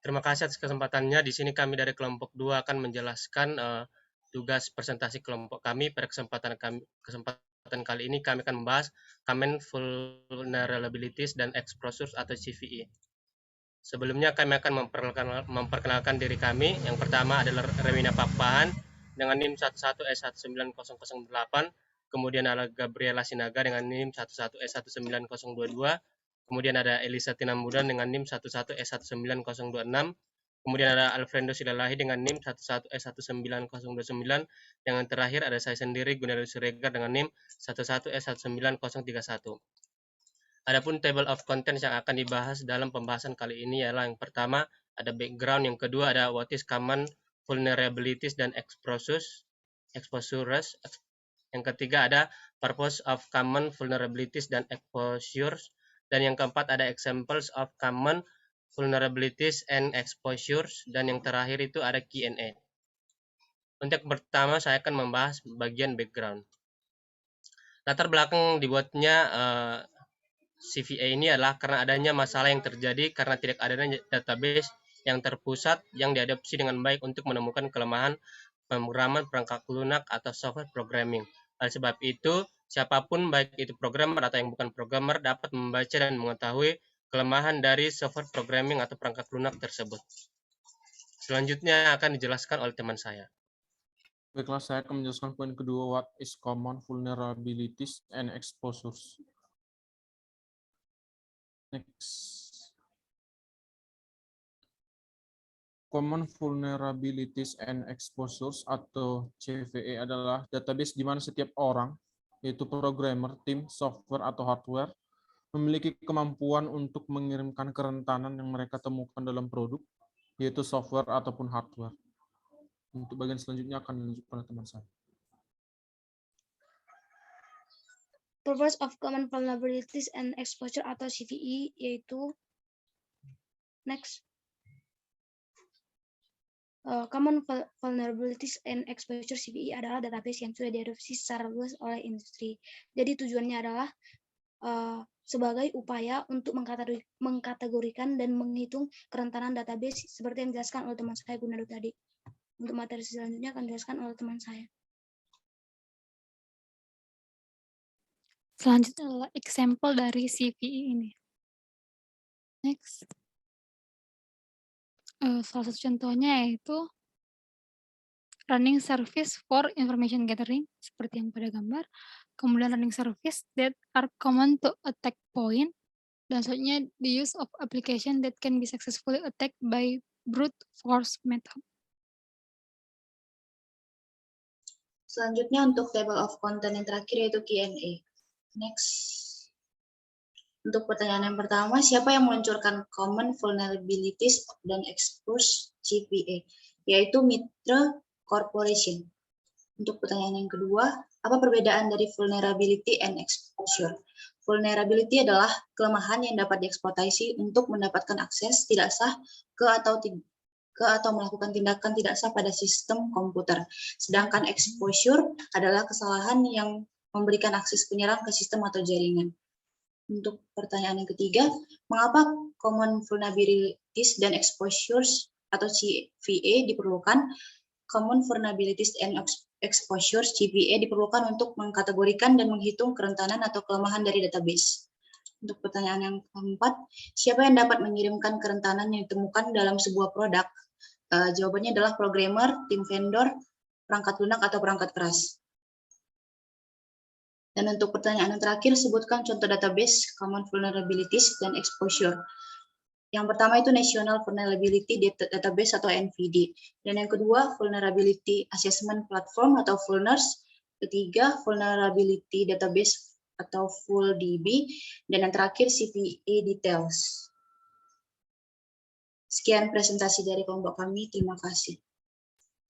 Terima kasih atas kesempatannya. Di sini kami dari kelompok 2 akan menjelaskan tugas presentasi kelompok kami. Pada kesempatan kali ini kami akan membahas Common Vulnerabilities dan Exposures atau CVE. Sebelumnya kami akan memperkenalkan diri kami. Yang pertama adalah Rewina Pakpahan dengan NIM 11S19008. Kemudian ada Gabriela Sinaga dengan NIM 11S19022. Kemudian ada Elisa Tinambudan dengan NIM 11S19026. Kemudian ada Alfredo Silalahi dengan NIM 11S19029. Yang terakhir ada saya sendiri, Gunawan Siregar dengan NIM 11S19031. Adapun table of contents yang akan dibahas dalam pembahasan kali ini ialah yang pertama ada background, yang kedua ada what is common vulnerabilities dan exposures, yang ketiga ada purpose of common vulnerabilities dan exposures, dan yang keempat ada examples of common vulnerabilities and exposures, dan yang terakhir itu ada Q&A. Untuk pertama saya akan membahas bagian background. Latar belakang dibuatnya CVA ini adalah karena adanya masalah yang terjadi karena tidak adanya database yang terpusat yang diadopsi dengan baik untuk menemukan kelemahan pemrograman perangkat lunak atau software programming. Oleh sebab itu, siapapun baik itu programmer atau yang bukan programmer dapat membaca dan mengetahui kelemahan dari software programming atau perangkat lunak tersebut. Selanjutnya akan dijelaskan oleh teman saya. Baiklah, saya akan menjelaskan poin kedua, what is common vulnerabilities and exposures. Next. Common vulnerabilities and exposures atau CVE adalah database di mana setiap orang, yaitu programmer, tim, software, atau hardware, memiliki kemampuan untuk mengirimkan kerentanan yang mereka temukan dalam produk, yaitu software ataupun hardware. Untuk bagian selanjutnya akan dilanjutkan oleh teman saya. Purpose of Common Vulnerabilities and Exposure atau CVE yaitu next. Common Vulnerabilities and Exposure CVE adalah database yang sudah diadopsi secara luas oleh industri. Jadi tujuannya adalah sebagai upaya untuk mengkategorikan dan menghitung kerentanan database seperti yang dijelaskan oleh teman saya Gunadu tadi. Untuk materi selanjutnya akan dijelaskan oleh teman saya. Selanjutnya adalah example dari CVE ini. Next. Salah satu contohnya yaitu running service for information gathering, seperti yang pada gambar. Kemudian running service that are common to attack point. Dan selanjutnya the use of application that can be successfully attacked by brute force method. Selanjutnya untuk table of content yang terakhir yaitu Q&A. Next. Untuk pertanyaan yang pertama, siapa yang meluncurkan Common Vulnerabilities dan Expose CVE? Yaitu Mitra Corporation. Untuk pertanyaan yang kedua, apa perbedaan dari vulnerability and exposure? Vulnerability adalah kelemahan yang dapat dieksploitasi untuk mendapatkan akses tidak sah ke atau melakukan tindakan tidak sah pada sistem komputer. Sedangkan exposure adalah kesalahan yang memberikan akses penyerang ke sistem atau jaringan. Untuk pertanyaan yang ketiga, mengapa Common Vulnerabilities dan Exposures atau CVE diperlukan? Common Vulnerabilities and Exposures CVE diperlukan untuk mengkategorikan dan menghitung kerentanan atau kelemahan dari database. Untuk pertanyaan yang keempat, siapa yang dapat mengirimkan kerentanan yang ditemukan dalam sebuah produk? Jawabannya adalah programmer, tim vendor, perangkat lunak atau perangkat keras. Dan untuk pertanyaan yang terakhir, sebutkan contoh database Common Vulnerabilities dan Exposure. Yang pertama itu National Vulnerability Database atau NVD. Dan yang kedua, Vulnerability Assessment Platform atau Vulners. Ketiga, Vulnerability Database atau VulDB. Dan yang terakhir, CVE Details. Sekian presentasi dari kelompok kami. Terima kasih.